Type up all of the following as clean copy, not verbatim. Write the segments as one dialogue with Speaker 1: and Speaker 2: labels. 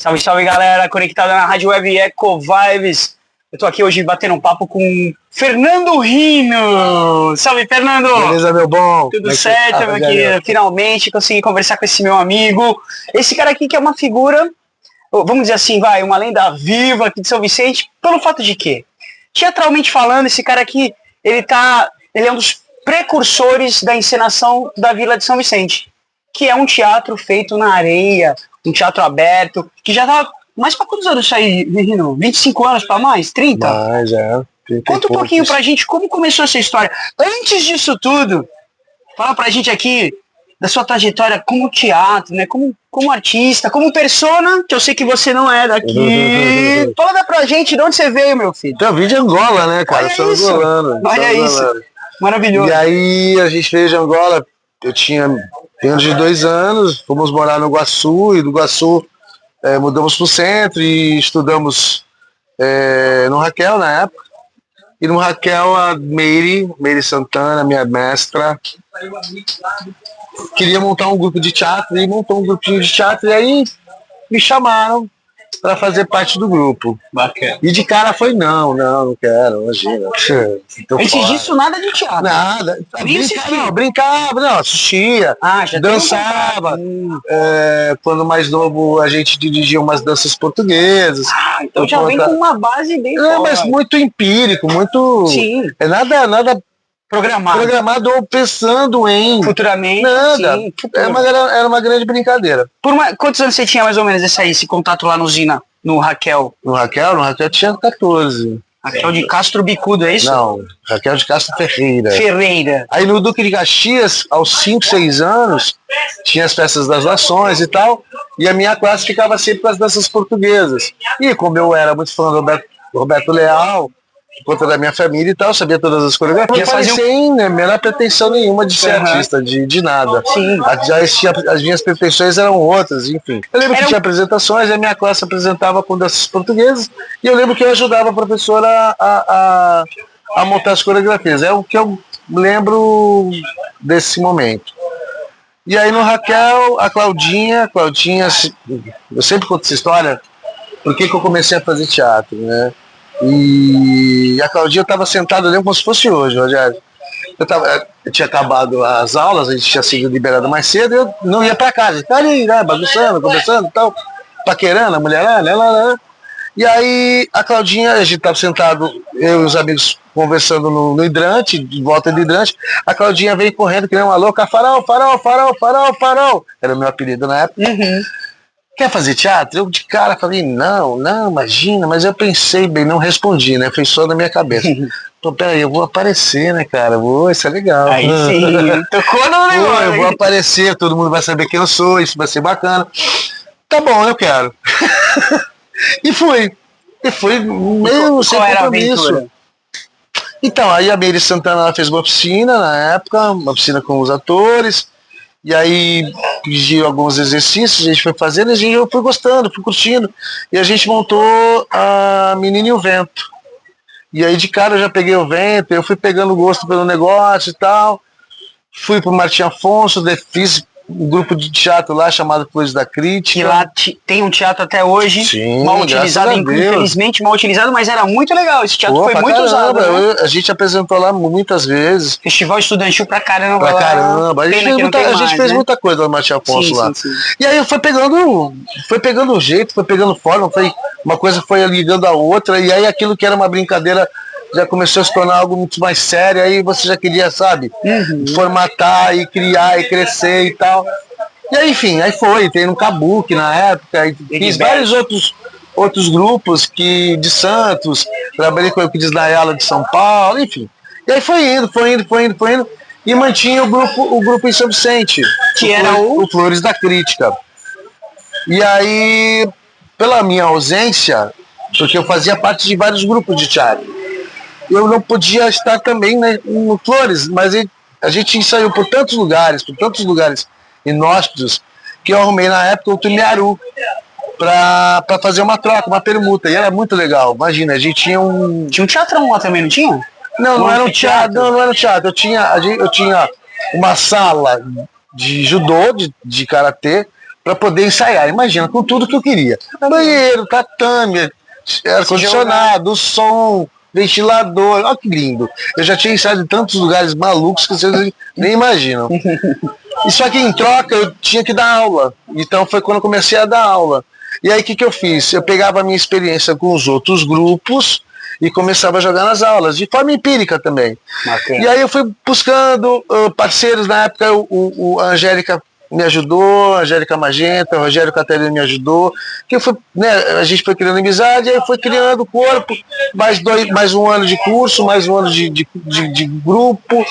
Speaker 1: Salve, salve galera, conectada na Rádio Web Eco Vibes. Eu tô aqui hoje batendo um papo com Fernando Rino. Salve, Fernando!
Speaker 2: Beleza, meu bom?
Speaker 1: Tudo certo? Eu aqui finalmente consegui conversar com esse meu amigo. Esse cara aqui que é uma figura, vamos dizer assim, uma lenda viva aqui de São Vicente, pelo fato de que, teatralmente falando, esse cara aqui, ele é um dos precursores da encenação da Vila de São Vicente, que é um teatro feito na areia, um teatro aberto, que já tá mais pra quantos anos isso aí, Rino? 25 anos pra mais? 30?
Speaker 2: Mais, é.
Speaker 1: Conta um pouquinho pra gente como começou essa história. Antes disso tudo, fala pra gente aqui da sua trajetória como teatro, né? Como artista, como persona, que eu sei que você não é daqui. Fala pra gente de onde você veio, meu filho.
Speaker 2: Eu vim de Angola, né, cara?
Speaker 1: Olha
Speaker 2: eu sou angolano.
Speaker 1: Olha isso. Maravilhoso.
Speaker 2: E aí a gente veio de Angola, eu tinha menos de 2 anos, fomos morar no Iguaçu, e do Iguaçu mudamos pro centro e estudamos no Raquel na época. E no Raquel a Meire Santana, minha mestra, queria montar um grupo de teatro, e montou um grupinho de teatro, e aí me chamaram para fazer parte do grupo.
Speaker 1: Bacana.
Speaker 2: E de cara foi não quero, imagina.
Speaker 1: Antes disso, nada de teatro.
Speaker 2: Nada. Brincava, não, assistia, dançava. Quando mais novo a gente dirigia umas danças portuguesas.
Speaker 1: Então já vem com uma base bem forte.
Speaker 2: Mas muito empírico, muito...
Speaker 1: Sim.
Speaker 2: Nada
Speaker 1: programado
Speaker 2: ou pensando em...
Speaker 1: Futuramente.
Speaker 2: Nada.
Speaker 1: Sim,
Speaker 2: Era uma grande brincadeira.
Speaker 1: Quantos anos você tinha mais ou menos esse contato lá no Zina, no Raquel?
Speaker 2: No Raquel tinha 14.
Speaker 1: Raquel de Castro Bicudo, é isso?
Speaker 2: Não, Raquel de Castro Ferreira.
Speaker 1: Ferreira.
Speaker 2: Aí no Duque de Caxias, aos 5, 6 anos, tinha as festas das nações e tal, e a minha classe ficava sempre com as danças portuguesas. E como eu era muito fã do Roberto Leal, por conta da minha família e tal, sabia todas as coreografias, sem menor pretensão nenhuma de ser artista, de nada.
Speaker 1: Sim.
Speaker 2: As minhas pretensões eram outras, enfim. Eu lembro que tinha apresentações, a minha classe apresentava com danças portuguesas, e eu lembro que eu ajudava a professora a montar as coreografias. É o que eu lembro desse momento. E aí no Raquel, a Claudinha, eu sempre conto essa história, porque que eu comecei a fazer teatro, né? E a Claudinha, eu estava sentado ali como se fosse hoje, Rogério. Eu tinha acabado as aulas, a gente tinha sido liberado mais cedo, e eu não ia para casa, ficava ali, né, bagunçando, conversando e tal, paquerando a mulherada, E aí a Claudinha, a gente estava sentado, eu e os amigos conversando no hidrante, de volta do hidrante, a Claudinha veio correndo, que nem uma louca, farol. Era o meu apelido na época.
Speaker 1: Uhum.
Speaker 2: Quer fazer teatro? Eu de cara falei, não, imagina, mas eu pensei bem, não respondi, né? Foi só na minha cabeça. Pô, peraí, eu vou aparecer, né, cara? Isso é legal.
Speaker 1: Aí sim, tocou no negócio.
Speaker 2: Eu vou aparecer, todo mundo vai saber quem eu sou, isso vai ser bacana. Tá bom, eu quero. E fui meio sem compromisso. Então, aí a Meire Santana, ela fez uma oficina na época, uma oficina com os atores. E aí pediu alguns exercícios, a gente foi fazendo, e eu fui gostando, fui curtindo. E a gente montou a Menina e o Vento. E aí de cara eu já peguei o vento, eu fui pegando gosto pelo negócio e tal. Fui pro Martim Afonso, fiz um grupo de teatro lá chamado Flores da Crítica.
Speaker 1: Que lá tem um teatro até hoje,
Speaker 2: sim,
Speaker 1: mal utilizado, infelizmente mal utilizado, mas era muito legal. Esse teatro foi muito usado. Né?
Speaker 2: A gente apresentou lá muitas vezes.
Speaker 1: Festival estudantil pra caramba.
Speaker 2: A gente fez muita coisa no Martim Afonso lá. Sim. E aí foi pegando jeito, foi pegando forma, uma coisa foi ligando a outra, e aí aquilo que era uma brincadeira já começou a se tornar algo muito mais sério, aí você já queria, sabe, formatar e criar e crescer e tal. E aí, enfim, tem no Kabuki na época, e fiz vários outros grupos de Santos, trabalhei com o Euclides Nayala de São Paulo, enfim. E aí foi indo, e mantinha o grupo em São Vicente,
Speaker 1: que era o
Speaker 2: Flores da Crítica. E aí, pela minha ausência, porque eu fazia parte de vários grupos de teatro, eu não podia estar também, né, no Flores, mas a gente ensaiou por tantos lugares inóspitos, que eu arrumei na época o Tumiaru para fazer uma troca, uma permuta, e era muito legal. Imagina, a gente tinha um...
Speaker 1: Tinha um teatrão lá também, não tinha?
Speaker 2: Não era um teatro, não era um teatro. Eu tinha uma sala de judô, de karatê, para poder ensaiar. Imagina, com tudo que eu queria. Banheiro, tatame, ar-condicionado, som, ventilador, olha que lindo. Eu já tinha ensaiado em tantos lugares malucos que vocês nem imaginam. E só que em troca eu tinha que dar aula. Então foi quando eu comecei a dar aula. E aí o que eu fiz? Eu pegava a minha experiência com os outros grupos e começava a jogar nas aulas, de forma empírica também. Okay. E aí eu fui buscando parceiros, na época a Angélica me ajudou, a Angélica Magenta, o Rogério Catarina me ajudou, que eu fui, né, a gente foi criando amizade, aí foi criando corpo, mais um ano de curso, mais um ano de grupo,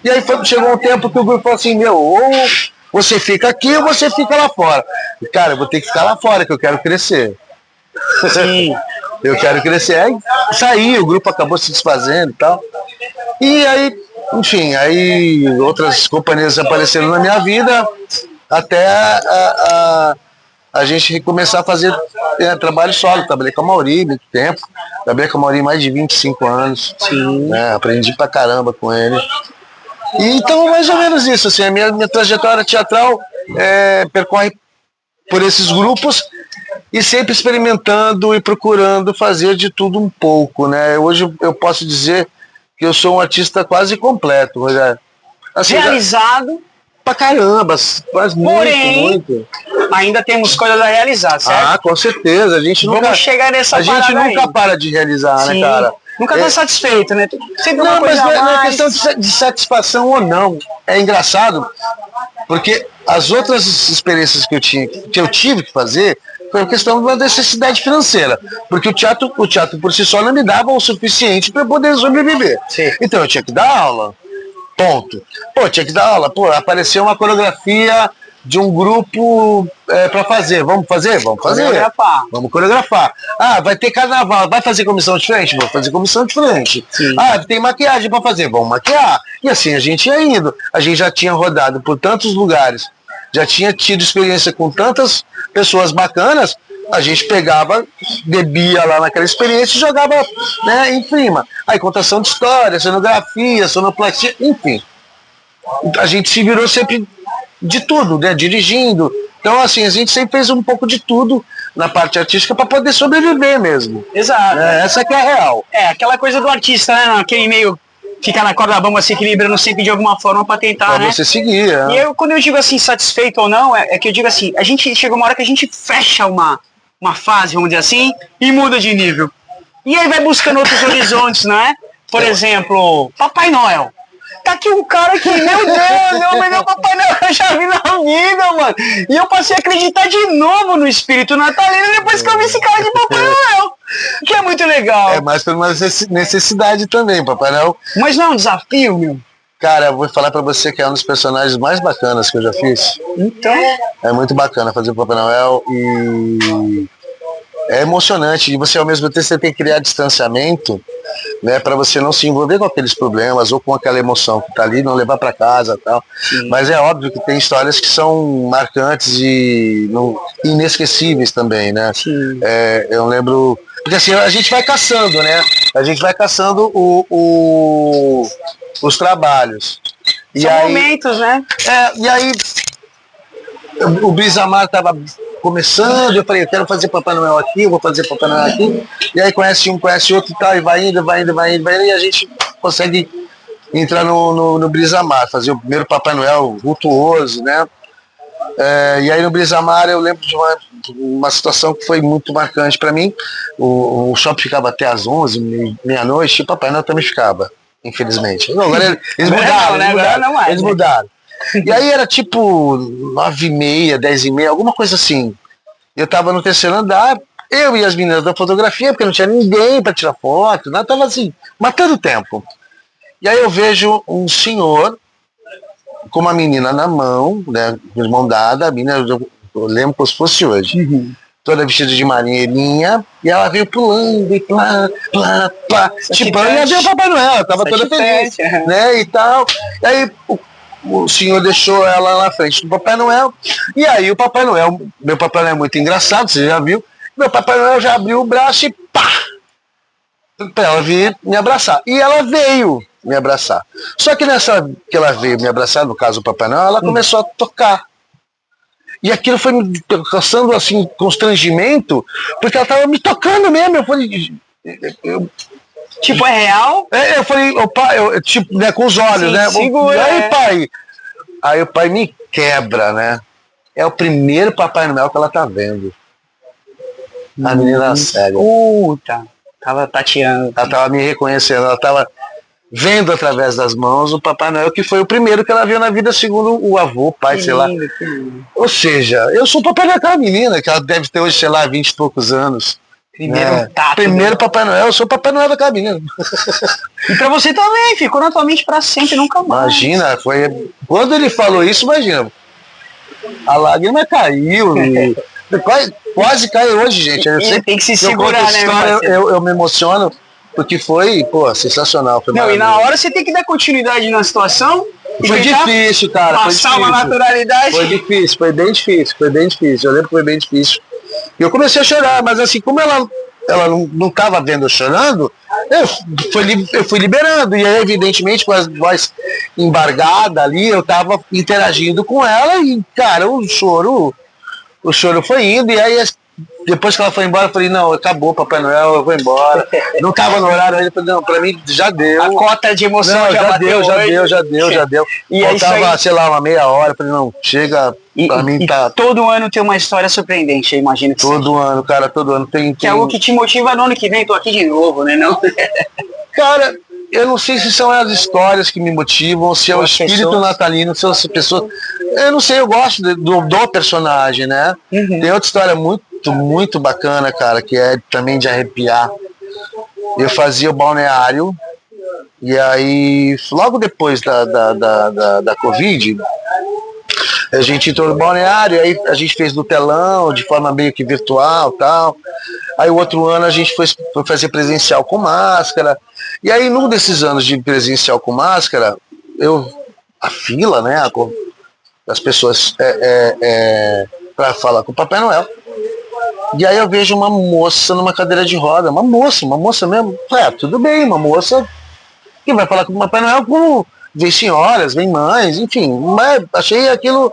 Speaker 2: e aí chegou um tempo que o grupo falou assim, ou você fica aqui ou você fica lá fora. E, cara, eu vou ter que ficar lá fora, que eu quero crescer. Sim. Eu quero crescer. Aí saí, o grupo acabou se desfazendo e tal. E aí, enfim, aí outras companhias apareceram na minha vida até a gente começar a fazer trabalho solo. Trabalhei com a Mauri muito tempo. Trabalhei com a Mauri mais de 25 anos. Sim. Né, aprendi pra caramba com ele. E então, mais ou menos isso. Assim, a minha trajetória teatral percorre por esses grupos e sempre experimentando e procurando fazer de tudo um pouco, né? Hoje eu posso dizer que eu sou um artista quase completo, Rogério. Assim, realizado pra caramba, mas muito.
Speaker 1: Ainda temos coisas a realizar, certo?
Speaker 2: Ah, com certeza. A gente nunca
Speaker 1: chegar nessa
Speaker 2: nunca para de realizar, sim, né, cara?
Speaker 1: Nunca tá satisfeito, né? Sempre
Speaker 2: não, mas não é questão de satisfação ou não. É engraçado, porque as outras experiências que eu tive que fazer foi a questão da necessidade financeira. Porque o teatro por si só não me dava o suficiente para poder sobreviver. Sim. Então eu tinha que dar aula. Ponto. Tinha que dar aula. Apareceu uma coreografia de um grupo para fazer. Vamos fazer? Vamos fazer. Vamos coreografar. Ah, vai ter carnaval. Vai fazer comissão de frente? Vou fazer comissão de frente. Sim. Ah, tem maquiagem para fazer? Vamos maquiar. E assim a gente ia indo. A gente já tinha rodado por tantos lugares. Já tinha tido experiência com tantas pessoas bacanas. A gente pegava, bebia lá naquela experiência e jogava, né, em cima. Aí contação de história, cenografia, sonoplastia, enfim. A gente se virou sempre de tudo, né, dirigindo. Então, assim, a gente sempre fez um pouco de tudo na parte artística para poder sobreviver mesmo.
Speaker 1: Exato.
Speaker 2: Essa que é a real.
Speaker 1: Aquela coisa do artista, né, aquele meio... Ficar na corda bamba se equilibrando sempre de alguma forma para tentar,
Speaker 2: pra
Speaker 1: né?
Speaker 2: Você seguir,
Speaker 1: E quando eu digo assim, satisfeito ou não, é que eu digo assim, a gente chega uma hora que a gente fecha uma fase, vamos dizer assim, e muda de nível. E aí vai buscando outros horizontes, não é? Por exemplo, Papai Noel. Tá aqui um cara que, meu Deus, meu Papai Noel eu já vi na vida, mano. E eu passei a acreditar de novo no espírito natalino depois que eu vi esse cara de Papai Noel. Que é muito legal.
Speaker 2: É mais por uma necessidade também, Papai Noel.
Speaker 1: Mas não é um desafio, meu?
Speaker 2: Cara, eu vou falar pra você que é um dos personagens mais bacanas que eu já fiz.
Speaker 1: Então?
Speaker 2: É muito bacana fazer o Papai Noel e é emocionante. E você, ao mesmo tempo, você tem que criar distanciamento, né, para você não se envolver com aqueles problemas ou com aquela emoção que tá ali, não levar para casa e tal. Sim. Mas é óbvio que tem histórias que são marcantes e inesquecíveis também, né? Sim. Eu lembro... Porque assim, a gente vai caçando, né? A gente vai caçando os trabalhos.
Speaker 1: São momentos, né?
Speaker 2: E aí o Brisamar tava começando, eu falei, eu quero fazer Papai Noel aqui, eu vou fazer Papai Noel aqui. E aí conhece um, conhece outro e tal, e vai indo, e a gente consegue entrar no Brisamar, fazer o primeiro Papai Noel vultuoso, né? E aí no Brisamar eu lembro de uma situação que foi muito marcante para mim. O shopping ficava até às 11, meia-noite, e o Papai Noel também ficava, infelizmente. Não, agora eles mudaram, né? Eles mudaram. E aí era tipo 9h30, 10h30, alguma coisa assim. Eu tava no terceiro andar, eu e as meninas da fotografia, porque não tinha ninguém para tirar foto, nada, tava assim, matando tempo. E aí eu vejo um senhor com uma menina na mão, né, de mão dada, a menina, eu lembro como se fosse hoje, toda vestida de marinheirinha, e ela veio pulando e plá, tipo, ia ver o Papai Noel, tava toda feliz, né, e tal. E aí o senhor deixou ela lá na frente do Papai Noel, e aí o Papai Noel, meu Papai Noel é muito engraçado, você já viu, meu Papai Noel já abriu o braço e pá, pra ela vir me abraçar. E ela veio me abraçar. Só que nessa que ela veio me abraçar, no caso o Papai Noel, ela começou a tocar. E aquilo foi me causando, assim, constrangimento, porque ela tava me tocando mesmo. Eu falei...
Speaker 1: Tipo, é real?
Speaker 2: Eu falei, o pai, tipo, né, com os olhos,
Speaker 1: Sim,
Speaker 2: né?
Speaker 1: segura,
Speaker 2: aí, pai. Aí o pai me quebra, né? É o primeiro Papai Noel que ela tá vendo. A menina cega.
Speaker 1: Puta, tava tateando.
Speaker 2: Ela tava me reconhecendo, ela tava vendo através das mãos o Papai Noel, que foi o primeiro que ela viu na vida, segundo o avô, pai, sei lá.
Speaker 1: Que lindo.
Speaker 2: Ou seja, eu sou o Papai Noel daquela menina, que ela deve ter hoje, sei lá, 20 e poucos anos. Primeiro Papai Noel, eu sou o Papai Noel daquela menina.
Speaker 1: E pra você também, ficou na tua mente pra sempre, nunca mais.
Speaker 2: Imagina, foi. Quando ele falou isso, imagina. A lágrima caiu. Quase caiu hoje, gente. Eu sempre,
Speaker 1: tem que se segurar, né?
Speaker 2: História, eu me emociono, porque foi, pô, sensacional. Foi
Speaker 1: não, e na hora você tem que dar continuidade na situação.
Speaker 2: Foi difícil, cara.
Speaker 1: Passar uma naturalidade.
Speaker 2: Foi difícil, foi bem difícil, foi bem difícil. Eu lembro que foi bem difícil. E eu comecei a chorar, mas assim, como ela não estava vendo eu chorando, eu fui liberando. E aí, evidentemente, com a voz embargada ali, eu estava interagindo com ela e, cara, o choro foi indo. E aí, depois que ela foi embora, eu falei, não, acabou, Papai Noel, eu vou embora. Não estava no horário ainda, eu falei, não, pra mim já deu.
Speaker 1: A cota de emoção
Speaker 2: não,
Speaker 1: já
Speaker 2: deu.
Speaker 1: E
Speaker 2: faltava, aí, sei lá, uma meia hora, eu falei, não, chega, pra mim tá...
Speaker 1: Todo ano tem uma história surpreendente, eu imagino que
Speaker 2: todo ano, cara, todo ano tem...
Speaker 1: Que é algo que te motiva no ano que vem, tô aqui de novo, né, não?
Speaker 2: Cara, eu não sei se são as histórias que me motivam, se é o espírito natalino, se são as pessoas... Eu não sei, eu gosto do personagem, né?
Speaker 1: Uhum.
Speaker 2: Tem outra história muito bacana, cara, que é também de arrepiar. Eu fazia o balneário, e aí, logo depois da Covid, a gente entrou no balneário, aí a gente fez no telão, de forma meio que virtual e tal. Aí o outro ano a gente foi fazer presencial com máscara. E aí, num desses anos de presencial com máscara, a fila, né, as pessoas para falar com o Papai Noel. E aí eu vejo uma moça numa cadeira de roda, uma moça mesmo. Tudo bem, uma moça que vai falar com o Papai Noel, vem senhoras, vem mães, enfim. Mas achei aquilo,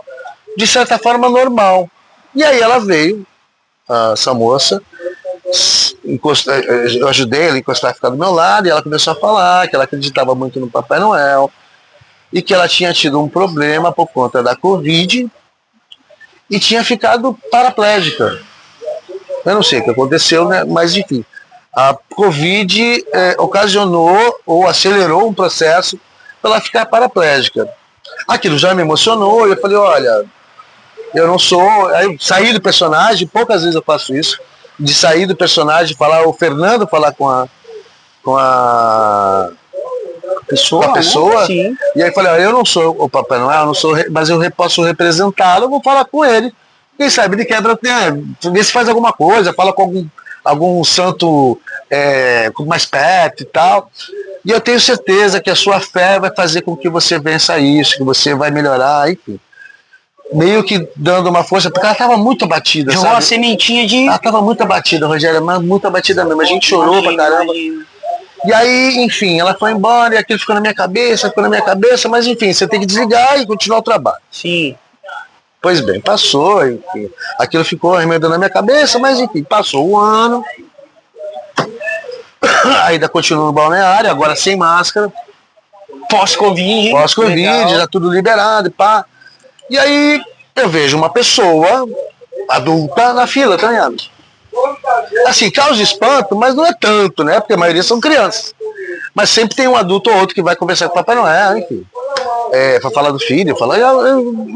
Speaker 2: de certa forma, normal. E aí ela veio, essa moça, eu ajudei ela a encostar, a ficar do meu lado, e ela começou a falar que ela acreditava muito no Papai Noel, e que ela tinha tido um problema por conta da Covid e tinha ficado paraplégica. Eu não sei o que aconteceu, né? Mas enfim, a Covid ocasionou ou acelerou um processo para ela ficar paraplégica. Aquilo já me emocionou, eu falei, olha, eu não sou... Aí eu saí do personagem, poucas vezes eu faço isso, de sair do personagem, o Fernando falar com a pessoa,
Speaker 1: né?
Speaker 2: E aí falei, eu não sou o Papai Noel, mas eu posso representá-lo, eu vou falar com ele. Quem sabe ele quebra, vê se faz alguma coisa, fala com algum santo mais perto e tal. E eu tenho certeza que a sua fé vai fazer com que você vença isso, que você vai melhorar, enfim. Meio que dando uma força, porque ela estava muito abatida,
Speaker 1: sabe? Uma sementinha de...
Speaker 2: Ela estava muito abatida, Rogério, mas muito abatida mesmo. A gente chorou pra caramba. E aí, enfim, ela foi embora e aquilo ficou na minha cabeça, mas enfim, você tem que desligar e continuar o trabalho.
Speaker 1: Sim.
Speaker 2: Pois bem, passou, enfim. Aquilo ficou remedando na minha cabeça, mas enfim, passou o ano. Ainda continuo no balneário, agora sem máscara.
Speaker 1: Pós-Covid,
Speaker 2: já tudo liberado e pá. E aí eu vejo uma pessoa adulta na fila, tá ligado? Assim, causa espanto, mas não é tanto, né? Porque a maioria são crianças. Mas sempre tem um adulto ou outro que vai conversar com o Papai Noel, enfim. Pra falar do filho,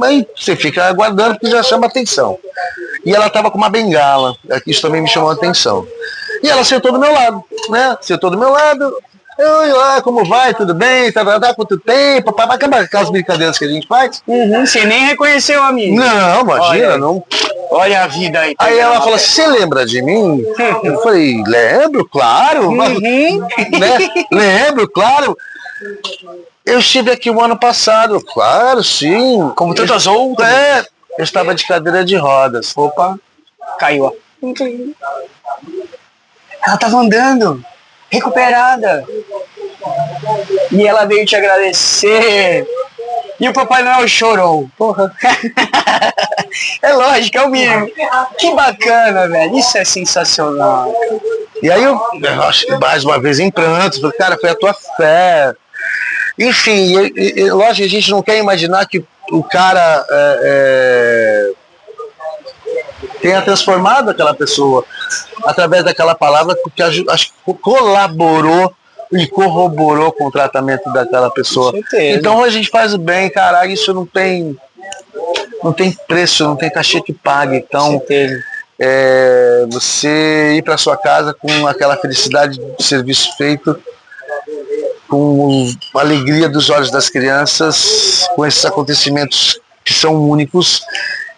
Speaker 2: aí você fica aguardando porque já chama atenção. E ela tava com uma bengala, isso também me chamou a atenção. E ela sentou do meu lado, né? Oi, lá, como vai? Tudo bem? Tá quanto tempo? Aquelas brincadeiras que a gente faz.
Speaker 1: Você nem reconheceu, amigo.
Speaker 2: Não, imagina, não.
Speaker 1: Olha a vida aí.
Speaker 2: Aí ela falou, você lembra de mim? Eu falei, lembro, claro. Né? Lembro, claro. Eu estive aqui o ano passado, claro, sim.
Speaker 1: Como tantas outras.
Speaker 2: Eu estava de cadeira de rodas.
Speaker 1: Opa, caiu, ó. Ela tava andando, recuperada. E ela veio te agradecer. E o Papai Noel chorou.
Speaker 2: Porra.
Speaker 1: É lógico, é o mínimo. Que bacana, velho. Isso é sensacional.
Speaker 2: E aí eu acho que mais uma vez em prantos, falei, cara, foi a tua fé. Enfim, lógico, a gente não quer imaginar que o cara tenha transformado aquela pessoa através daquela palavra, porque acho que colaborou e corroborou com o tratamento daquela pessoa. Então a gente faz o bem, cara, isso não tem preço, não tem cachê que pague. Então você ir para sua casa com aquela felicidade de serviço feito, com a alegria dos olhos das crianças, com esses acontecimentos que são únicos,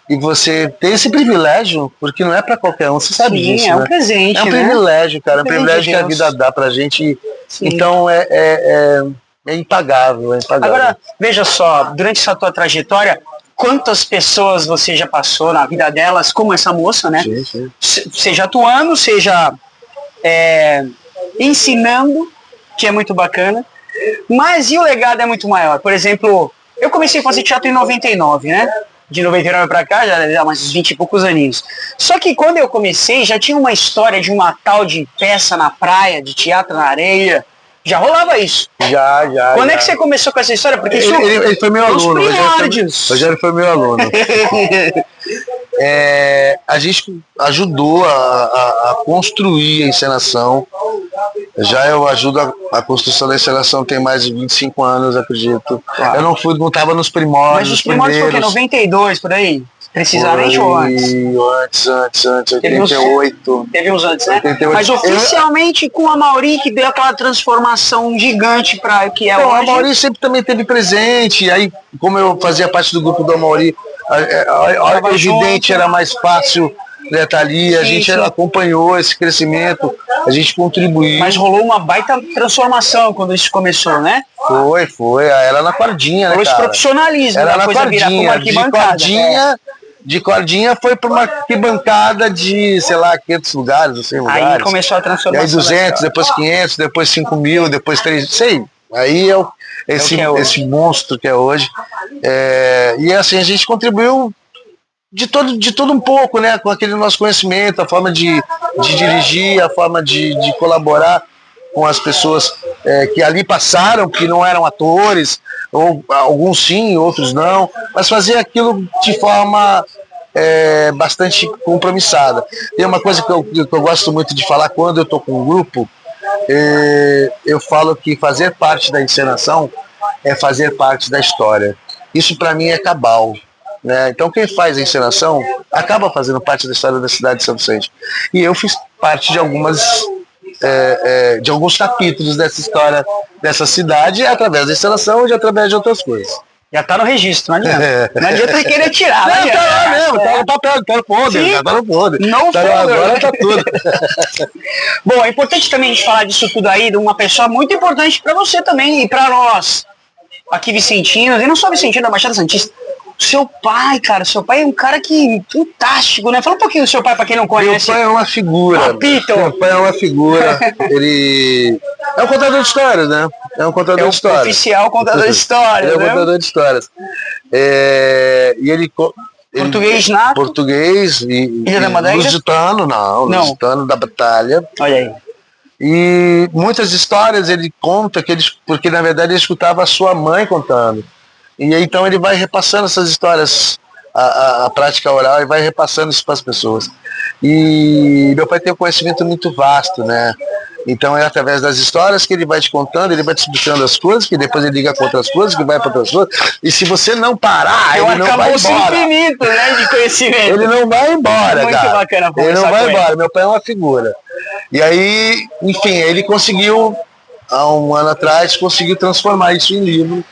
Speaker 2: e você tem esse privilégio, porque não é para qualquer um, você sabe disso,
Speaker 1: é um presente,
Speaker 2: é um privilégio, cara, é um privilégio que a vida dá pra gente. Então é impagável, é impagável.
Speaker 1: Agora, veja só, durante essa tua trajetória, quantas pessoas você já passou na vida delas, como essa moça, né?
Speaker 2: Sim.
Speaker 1: Seja atuando, seja ensinando, que é muito bacana, mas e o legado é muito maior. Por exemplo, eu comecei a fazer teatro em 99, né? De 99 pra cá, já mais 20 e poucos aninhos. Só que quando eu comecei, já tinha uma história de uma tal de peça na praia, de teatro na areia. Já rolava isso.
Speaker 2: Já.
Speaker 1: Quando é que você começou com essa história? Porque
Speaker 2: ele foi meu aluno.
Speaker 1: O
Speaker 2: Rogério foi meu aluno. A gente ajudou a construir a encenação. Já eu ajudo a construção da encenação tem mais de 25 anos, acredito. Claro. Eu não estava nos primórdios.
Speaker 1: Mas os primórdios foi o quê? 92, por aí? Precisamente ou antes?
Speaker 2: Antes, 88.
Speaker 1: Teve uns antes, né?
Speaker 2: 88.
Speaker 1: Mas oficialmente com a Mauri, que deu aquela transformação gigante para que é
Speaker 2: hoje.
Speaker 1: A
Speaker 2: Mauri sempre também teve presente. Aí, como eu fazia parte do grupo da Mauri, evidente era mais fácil, né, tá ali. A gente acompanhou esse crescimento, a gente contribuiu.
Speaker 1: Mas rolou uma baita transformação quando isso começou, né?
Speaker 2: Foi. Era na cordinha, né, cara?
Speaker 1: Esse profissionalismo,
Speaker 2: era
Speaker 1: da
Speaker 2: na
Speaker 1: coisa
Speaker 2: cordinha,
Speaker 1: virar uma arquibancada.
Speaker 2: De cordinha foi para uma arquibancada de, sei lá, 500 lugares, não sei, lugares.
Speaker 1: Aí começou a transformação.
Speaker 2: E aí 200, depois 500, depois 5.000, depois 3, sei. Aí esse monstro que é hoje. E assim, a gente contribuiu de tudo um pouco, né? Com aquele nosso conhecimento, a forma de dirigir, a forma de colaborar com as pessoas que ali passaram, que não eram atores, ou alguns sim, outros não, mas fazer aquilo de forma bastante compromissada. Tem uma coisa que eu gosto muito de falar quando eu estou com um grupo, eu falo que fazer parte da encenação é fazer parte da história. Isso para mim é cabal. Né? Então quem faz a encenação acaba fazendo parte da história da cidade de São Vicente. E eu fiz parte de alguns capítulos dessa história dessa cidade através da encenação e através de outras coisas.
Speaker 1: Já tá no registro, não adianta. Não adianta querer tirar.
Speaker 2: Não, tá lá mesmo, tá no papel, tá no podre, tá no podre.
Speaker 1: Não
Speaker 2: tá agora tá tudo.
Speaker 1: Bom, é importante também a gente falar disso tudo aí, de uma pessoa muito importante para você também e para nós, aqui vicentinos, e não só vicentino da Baixada Santista. Seu pai, cara, seu pai é um cara que fantástico, né? Fala um pouquinho do seu pai pra quem não conhece.
Speaker 2: Meu pai é uma figura.
Speaker 1: Papito.
Speaker 2: Meu pai é uma figura. Ele é um contador de histórias, né? É um contador de histórias.
Speaker 1: Oficial contador de histórias.
Speaker 2: Ele é um contador de histórias. E ele
Speaker 1: português nato?
Speaker 2: Português e lusitano, lusitano da batalha.
Speaker 1: Olha aí.
Speaker 2: E muitas histórias ele conta porque na verdade ele escutava a sua mãe contando. E aí, então ele vai repassando essas histórias, a prática oral, e vai repassando isso para as pessoas. E meu pai tem um conhecimento muito vasto, né? Então é através das histórias que ele vai te contando, ele vai te explicando as coisas, que depois ele liga com outras coisas, que vai para outras coisas. E se você não parar, ele não vai embora.
Speaker 1: Infinito, né, de conhecimento.
Speaker 2: Ele não vai embora,
Speaker 1: muito
Speaker 2: cara.
Speaker 1: Bacana
Speaker 2: ele não vai embora. Meu pai é uma figura. E aí, enfim, ele conseguiu, há um ano atrás, conseguiu transformar isso em livro,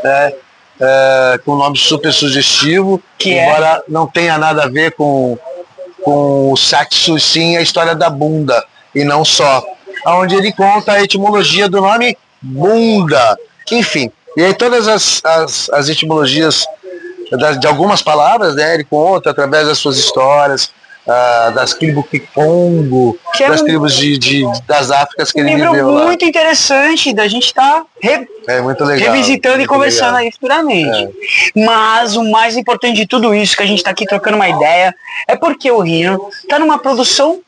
Speaker 2: né? Com um nome super sugestivo, embora não tenha nada a ver com o sexo, sim a história da bunda, e não só. Onde ele conta a etimologia do nome bunda, enfim. E aí todas as etimologias de algumas palavras, né, ele conta através das suas histórias, das tribos Kikongo, das tribos das Áfricas que ele viveu lá.
Speaker 1: Um livro muito interessante da gente estar
Speaker 2: muito legal,
Speaker 1: revisitando e conversando
Speaker 2: legal.
Speaker 1: aí futuramente. Mas o mais importante de tudo isso, que a gente está aqui trocando uma ideia, é porque o Rino está numa produção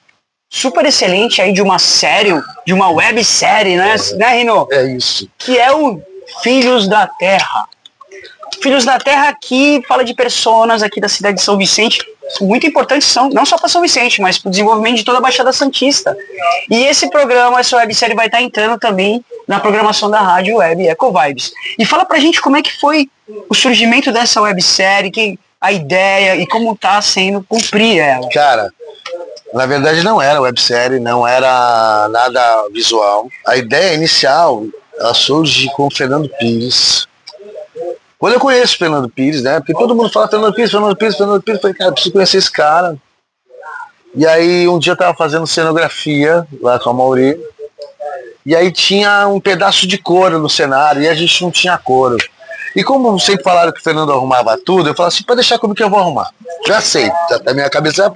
Speaker 1: super excelente aí de uma série, de uma websérie, né, Rino?
Speaker 2: É isso.
Speaker 1: Que é o Filhos da Terra. Filhos da Terra aqui fala de personas aqui da cidade de São Vicente, muito importantes são, não só para São Vicente, mas para o desenvolvimento de toda a Baixada Santista. E esse programa, essa websérie vai estar entrando também na programação da rádio web Eco Vibes. E fala pra gente como é que foi o surgimento dessa websérie, a ideia e como tá sendo cumprir ela.
Speaker 2: Cara, na verdade não era websérie, não era nada visual. A ideia inicial, ela surge com o Fernando Pires. Quando eu conheço o Fernando Pires, né? Porque todo mundo fala Fernando Pires, eu falei, cara, eu preciso conhecer esse cara. E aí um dia eu tava fazendo cenografia lá com a Mauri, e aí tinha um pedaço de couro no cenário, e a gente não tinha couro. E como sempre falaram que o Fernando arrumava tudo, eu falei assim, pode deixar comigo que eu vou arrumar. Já sei, já tá minha cabeça,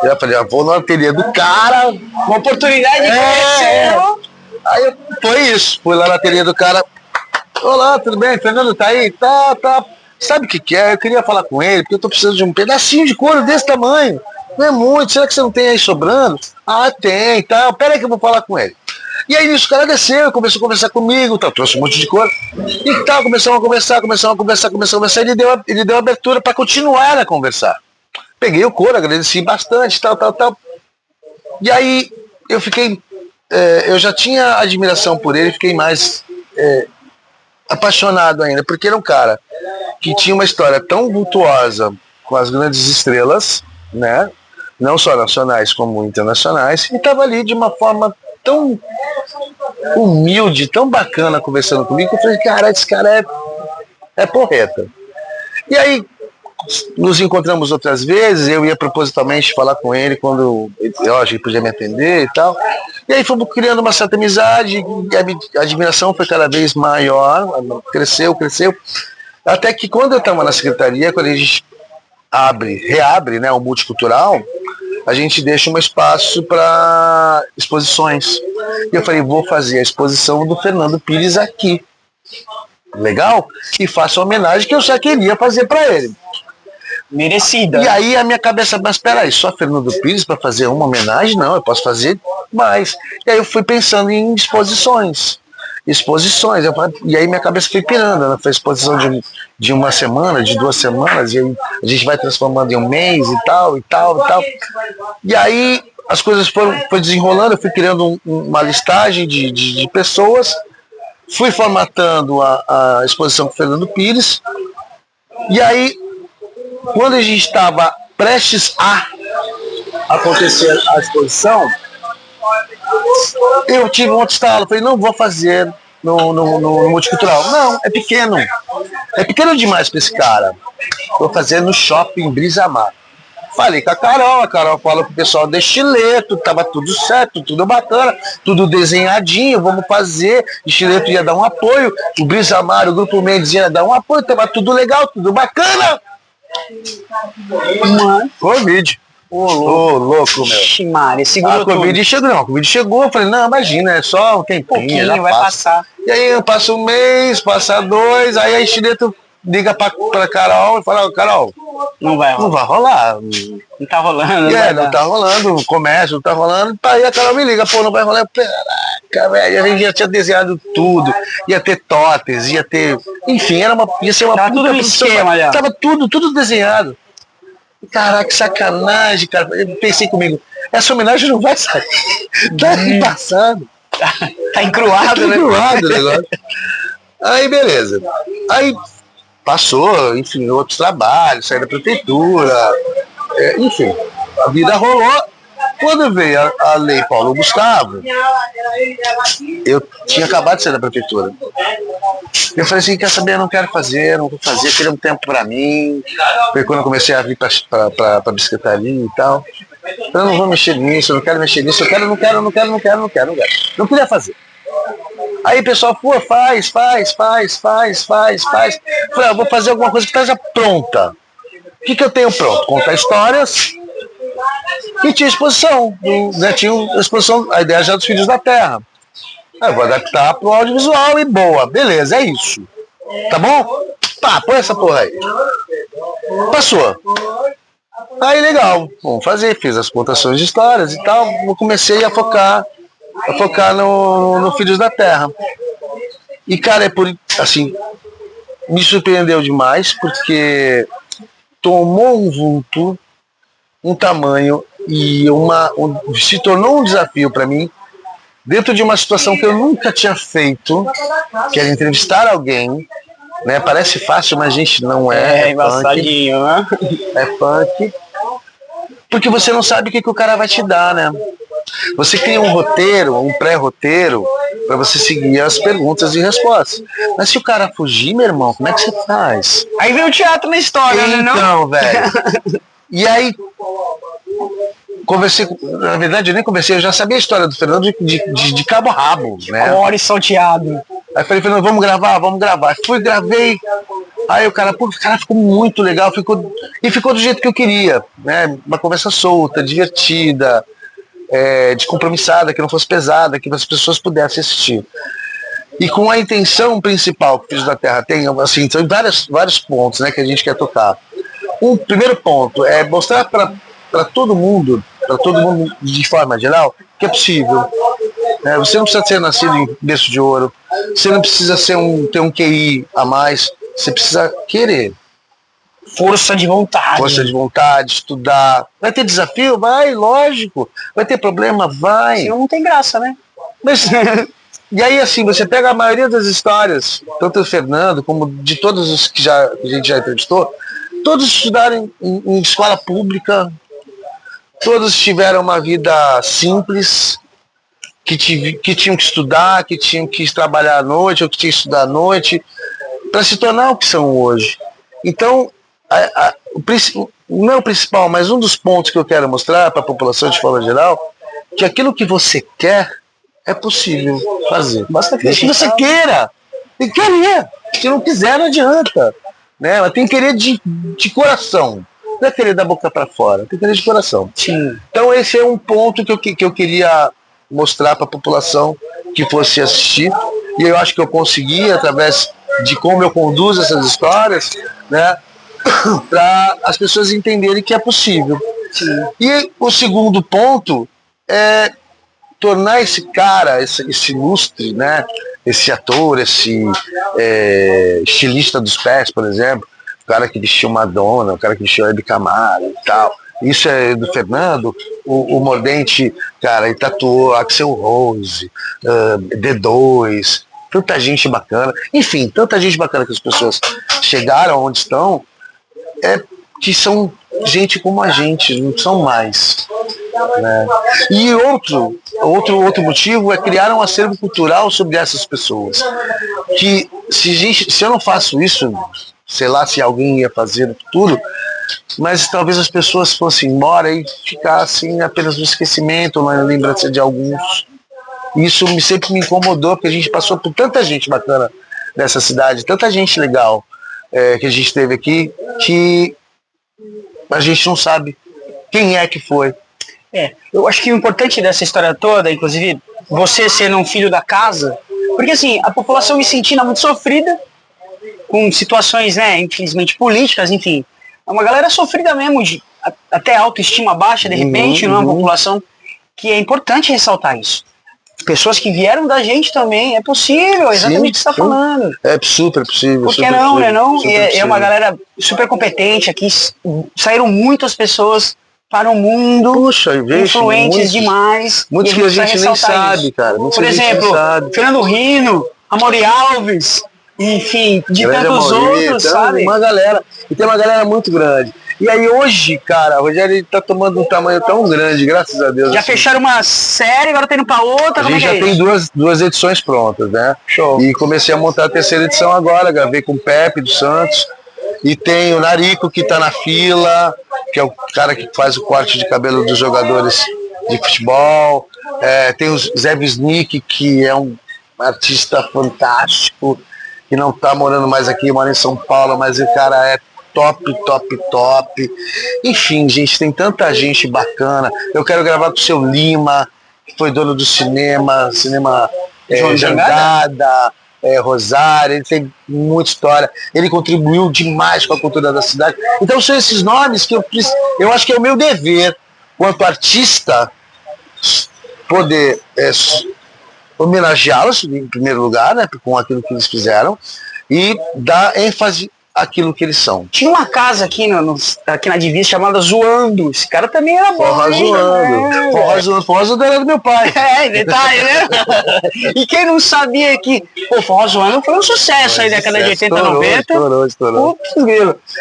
Speaker 2: eu falei, eu vou no ateliê do cara,
Speaker 1: uma oportunidade de conhecer.
Speaker 2: Aí foi isso, fui lá no ateliê do cara. Olá, tudo bem? Fernando tá aí? Tá. Sabe o que é? Eu queria falar com ele, porque eu tô precisando de um pedacinho de couro desse tamanho. Não é muito, será que você não tem aí sobrando? Ah, tem, tá. Pera aí que eu vou falar com ele. E aí nisso o cara desceu, começou a conversar comigo, tá, trouxe um monte de couro. E tal, começamos a conversar, ele deu abertura para continuar a conversar. Peguei o couro, agradeci bastante, tal. E aí eu fiquei, eu já tinha admiração por ele, fiquei mais apaixonado ainda, porque era um cara que tinha uma história tão vultuosa com as grandes estrelas, né? Não só nacionais como internacionais, e estava ali de uma forma tão humilde, tão bacana conversando comigo, que eu falei, cara, esse cara é porreta. E aí nos encontramos outras vezes, eu ia propositalmente falar com ele quando eu acho que ele podia me atender e tal. E aí fomos criando uma certa amizade, e a admiração foi cada vez maior, cresceu. Até que quando eu estava na secretaria, quando a gente reabre, né, o multicultural, a gente deixa um espaço para exposições. E eu falei, vou fazer a exposição do Fernando Pires aqui. Legal? E faço a homenagem que eu já queria fazer para ele.
Speaker 1: Merecida.
Speaker 2: E aí a minha cabeça, mas peraí, só Fernando Pires para fazer uma homenagem? Não, eu posso fazer mais. E aí eu fui pensando em exposições. E aí minha cabeça foi pirando, né? Foi exposição de uma semana, de 2 semanas, e aí a gente vai transformando em um mês e tal. E aí as coisas foi desenrolando, eu fui criando uma listagem de pessoas, fui formatando a exposição com o Fernando Pires, e aí quando a gente estava prestes a acontecer a exposição, eu tive um outro estalo, falei, não vou fazer no multicultural. Não, é pequeno demais para esse cara. Vou fazer no shopping Brisamar. Falei com a Carol falou com o pessoal do Estileto, tava tudo certo, tudo bacana, tudo desenhadinho, vamos fazer. O Estileto ia dar um apoio, o Brisamar, o Grupo Mendes ia dar um apoio, tava tudo legal, tudo bacana. Covid. Ô, louco, meu.
Speaker 1: Ximária, segurou tudo.
Speaker 2: A Covid chegou, eu falei, não, imagina, é só um tempinho, já
Speaker 1: vai passar.
Speaker 2: E aí eu passo 1 mês, passa 2, aí a Estileto liga pra Carol e fala, Carol,
Speaker 1: não vai
Speaker 2: rolar.
Speaker 1: Não tá rolando.
Speaker 2: Não tá rolando, o comércio não tá rolando, aí a Carol me liga, pô, não vai rolar. Caraca, velho, a gente já tinha desenhado tudo, ia ter totens, ia ter, enfim, ia ser uma
Speaker 1: tava tudo no esquema, já.
Speaker 2: Tava tudo desenhado. Caraca, que sacanagem, cara. Eu pensei comigo, essa homenagem não vai sair. Tá passado.
Speaker 1: Tá encruado, né?
Speaker 2: Encruado o negócio. Aí, beleza. Aí passou, enfim, outros trabalhos, saí da prefeitura, enfim, a vida rolou. Quando veio a lei Paulo Gustavo, eu tinha acabado de sair da prefeitura. Eu falei assim, quer saber, eu não quero fazer, não vou fazer, queria um tempo pra mim. Foi quando eu comecei a vir pra bicicletaria e tal. Eu não vou mexer nisso, eu não quero mexer nisso, não quero. Não queria fazer. Aí o pessoal, pô, faz. Falei, vou fazer alguma coisa que esteja pronta. O que eu tenho pronto? Contar histórias E tinha exposição, né? Tinha exposição, a ideia já dos Filhos da Terra. Eu vou adaptar pro audiovisual e boa, beleza, é isso. Tá bom? Tá, põe essa porra aí. Passou. Aí legal, vamos fazer, fiz as contações de histórias e tal, eu comecei a focar no Filhos da Terra. E cara, assim, me surpreendeu demais, porque tomou um vulto, um tamanho e se tornou um desafio para mim, dentro de uma situação que eu nunca tinha feito, que era entrevistar alguém, né? Parece fácil, mas gente, não é.
Speaker 1: É embaçadinho, né?
Speaker 2: É punk. Porque você não sabe o que o cara vai te dar, né? Você cria um roteiro, um pré-roteiro, para você seguir as perguntas e respostas. Mas se o cara fugir, meu irmão, como é que você faz?
Speaker 1: Aí vem o teatro na história, né?
Speaker 2: Então, velho. E aí, conversei, na verdade eu nem conversei, eu já sabia a história do Fernando de cabo a rabo, né?
Speaker 1: Core salteado.
Speaker 2: Aí falei, Fernando, vamos gravar. Fui, gravei. Aí o cara ficou muito legal, ficou do jeito que eu queria, né? Uma conversa solta, divertida, descompromissada, que não fosse pesada, que as pessoas pudessem assistir. E com a intenção principal que o Filhos da Terra tem, assim, são vários pontos, né, que a gente quer tocar. O primeiro ponto é mostrar para todo mundo de forma geral, que é possível. Você não precisa ter nascido em berço de ouro, você não precisa ter um QI a mais, você precisa querer.
Speaker 1: Força de vontade,
Speaker 2: estudar. Vai ter desafio? Vai, lógico. Vai ter problema? Vai.
Speaker 1: Senão não tem graça, né?
Speaker 2: Mas, e aí, assim, você pega a maioria das histórias, tanto do Fernando como de todos os que a gente já entrevistou, todos estudaram em escola pública, todos tiveram uma vida simples, que tinham que estudar, que tinham que trabalhar à noite, ou que tinham que estudar à noite, para se tornar o que são hoje. Então, não é o principal, mas um dos pontos que eu quero mostrar para a população de forma geral, que aquilo que você quer é possível fazer. Basta que você queira. Tem que querer. Se não quiser, não adianta. Né? Mas tem que querer de coração. Não é querer da boca para fora, tem que querer de coração.
Speaker 1: Sim.
Speaker 2: Então esse é um ponto que eu queria mostrar para a população que fosse assistir. E eu acho que eu consegui, através de como eu conduzo essas histórias, né, para as pessoas entenderem que é possível.
Speaker 1: Sim.
Speaker 2: E o segundo ponto é tornar esse cara, esse ilustre, né, esse ator, esse estilista dos pés, por exemplo, o cara que vestiu Madonna, o cara que vestiu Hebe Camargo e tal. Isso é do Fernando. O Mordente, cara, ele tatuou Axl Rose, D2, tanta gente bacana. Enfim, tanta gente bacana que as pessoas chegaram onde estão, que são gente como a gente, não são mais. Né? E outro motivo é criar um acervo cultural sobre essas pessoas. Que se eu não faço isso, sei lá se alguém ia fazer no futuro, mas talvez as pessoas fossem embora e ficassem apenas no esquecimento ou na lembrança de alguns. Isso sempre me incomodou, porque a gente passou por tanta gente bacana nessa cidade, tanta gente legal que a gente teve aqui, que a gente não sabe quem é que foi.
Speaker 1: Eu acho que o importante dessa história toda, inclusive você sendo um filho da casa, porque assim, a população vicentina é muito sofrida, com situações, né, infelizmente políticas, enfim. É uma galera sofrida mesmo, até autoestima baixa, de repente, não é uma população que é importante ressaltar isso. Pessoas que vieram da gente também, é possível, exatamente o que você está falando.
Speaker 2: É super possível.
Speaker 1: Por que não, né? Não? É uma galera super competente aqui, saíram muitas pessoas para o mundo.
Speaker 2: Puxa,
Speaker 1: influentes demais.
Speaker 2: Muitos que a gente nem sabe, cara.
Speaker 1: Por exemplo, Fernando Rino, Amaury Alves, enfim, de tantos outros, sabe?
Speaker 2: Uma galera, e tem uma galera muito grande. E aí hoje, cara, o Rogério ele tá tomando um tamanho tão grande, graças a Deus.
Speaker 1: Já assim. Fecharam uma série, agora tá indo pra outra.
Speaker 2: A gente já tem duas edições prontas, né?
Speaker 1: Show.
Speaker 2: E comecei a montar a terceira edição agora, gravei com o Pepe dos Santos. E tem o Narico, que tá na fila, que é o cara que faz o corte de cabelo dos jogadores de futebol. Tem o Zé Wisnik, que é um artista fantástico, que não tá morando mais aqui, mora em São Paulo, mas o cara é top, top, top. Enfim, gente, tem tanta gente bacana. Eu quero gravar com o seu Lima, que foi dono do cinema Jangada, Rosário, ele tem muita história, ele contribuiu demais com a cultura da cidade. Então são esses nomes que eu acho que é o meu dever, quanto artista, poder homenageá-los em primeiro lugar, né, com aquilo que eles fizeram, e dar ênfase àquilo que eles são.
Speaker 1: Tinha uma casa aqui, aqui na divisa chamada Zoando. Esse cara também era bom.
Speaker 2: Forró Zoando. Forró Zoando era do meu pai.
Speaker 1: Detalhe, né? E quem não sabia que o Forró Zoando foi um sucesso aí, década de 80, 90.
Speaker 2: Estourou.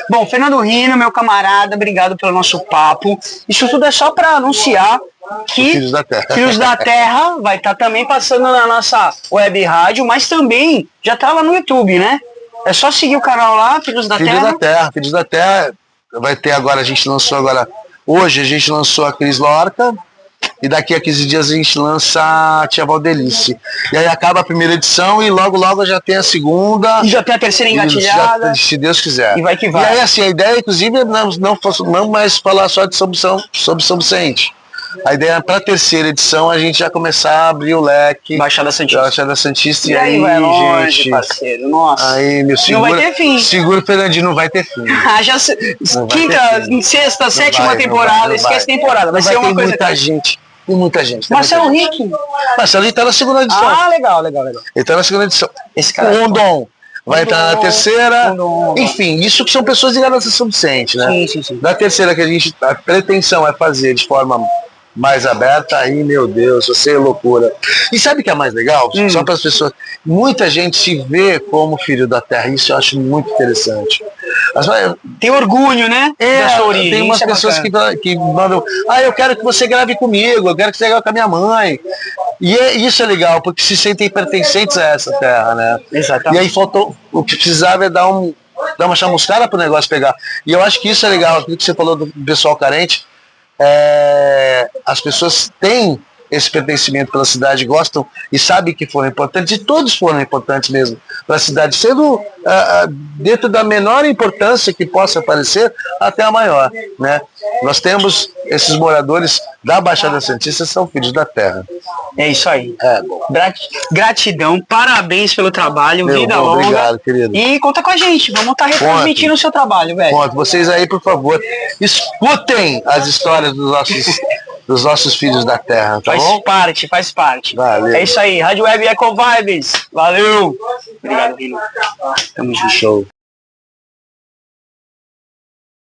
Speaker 1: Bom, Fernando Rino, meu camarada, obrigado pelo nosso papo. Isso tudo é só para anunciar que Filhos da Terra vai estar também passando na nossa web rádio, mas também já tá lá no YouTube, né? É só seguir o canal lá, Filhos da Terra.
Speaker 2: Filhos da Terra. Vai ter agora, hoje a gente lançou a Cris Lorca, e daqui a 15 dias a gente lança a Tia Valdelice. E aí acaba a primeira edição e logo já tem a segunda.
Speaker 1: E já tem a terceira engatilhada.
Speaker 2: Se Deus quiser.
Speaker 1: E vai que vai.
Speaker 2: E aí assim, a ideia inclusive é não mais falar só sobre São Vicente. A ideia é para a terceira edição a gente já começar a abrir o leque.
Speaker 1: Baixada Santista.
Speaker 2: E aí,
Speaker 1: vai longe,
Speaker 2: gente,
Speaker 1: parceiro. Nossa.
Speaker 2: Aí, meu seguro.
Speaker 1: Não vai ter fim.
Speaker 2: Seguro, Fernandinho, não vai ter fim.
Speaker 1: Quinta, sexta, sétima temporada, esquece temporada. Vai ser uma coisa.
Speaker 2: Muita gente.
Speaker 1: Marcelo Rick.
Speaker 2: Marcelo Rick tá na segunda edição.
Speaker 1: Ah, legal.
Speaker 2: Ele tá na segunda edição.
Speaker 1: Esse cara.
Speaker 2: O Rondon vai entrar na terceira. Enfim, isso que são pessoas ligadas a São Vicente, né?
Speaker 1: Sim.
Speaker 2: Da terceira que a pretensão é fazer de forma mais aberta, aí, meu Deus, você é loucura. E sabe o que é mais legal? Só para as pessoas, muita gente se vê como filho da terra, isso eu acho muito interessante.
Speaker 1: Tem orgulho, né? Da sua origem.
Speaker 2: Tem umas pessoas que mandam, eu quero que você grave comigo, eu quero que você grave com a minha mãe. E isso é legal, porque se sentem pertencentes a essa terra, né?
Speaker 1: Exatamente.
Speaker 2: E aí faltou, o que precisava é dar uma chamuscada pro negócio pegar. E eu acho que isso é legal, aquilo que você falou do pessoal carente, as pessoas têm esse pertencimento pela cidade, gostam e sabem que foram importantes, e todos foram importantes mesmo para a cidade, sendo dentro da menor importância que possa aparecer até a maior, né? Nós temos esses moradores da Baixada Santista, são filhos da terra.
Speaker 1: É isso aí. Gratidão, parabéns pelo trabalho, vida longa.
Speaker 2: Obrigado, querido.
Speaker 1: E conta com a gente, vamos estar retransmitindo o seu trabalho, velho.
Speaker 2: Vocês aí, por favor, escutem as histórias dos nossos filhos da terra, tá bom?
Speaker 1: Faz parte.
Speaker 2: Valeu.
Speaker 1: É isso aí, Rádio Web Eco Vibes. Valeu. Obrigado, Rino. Tamo junto.
Speaker 2: Show.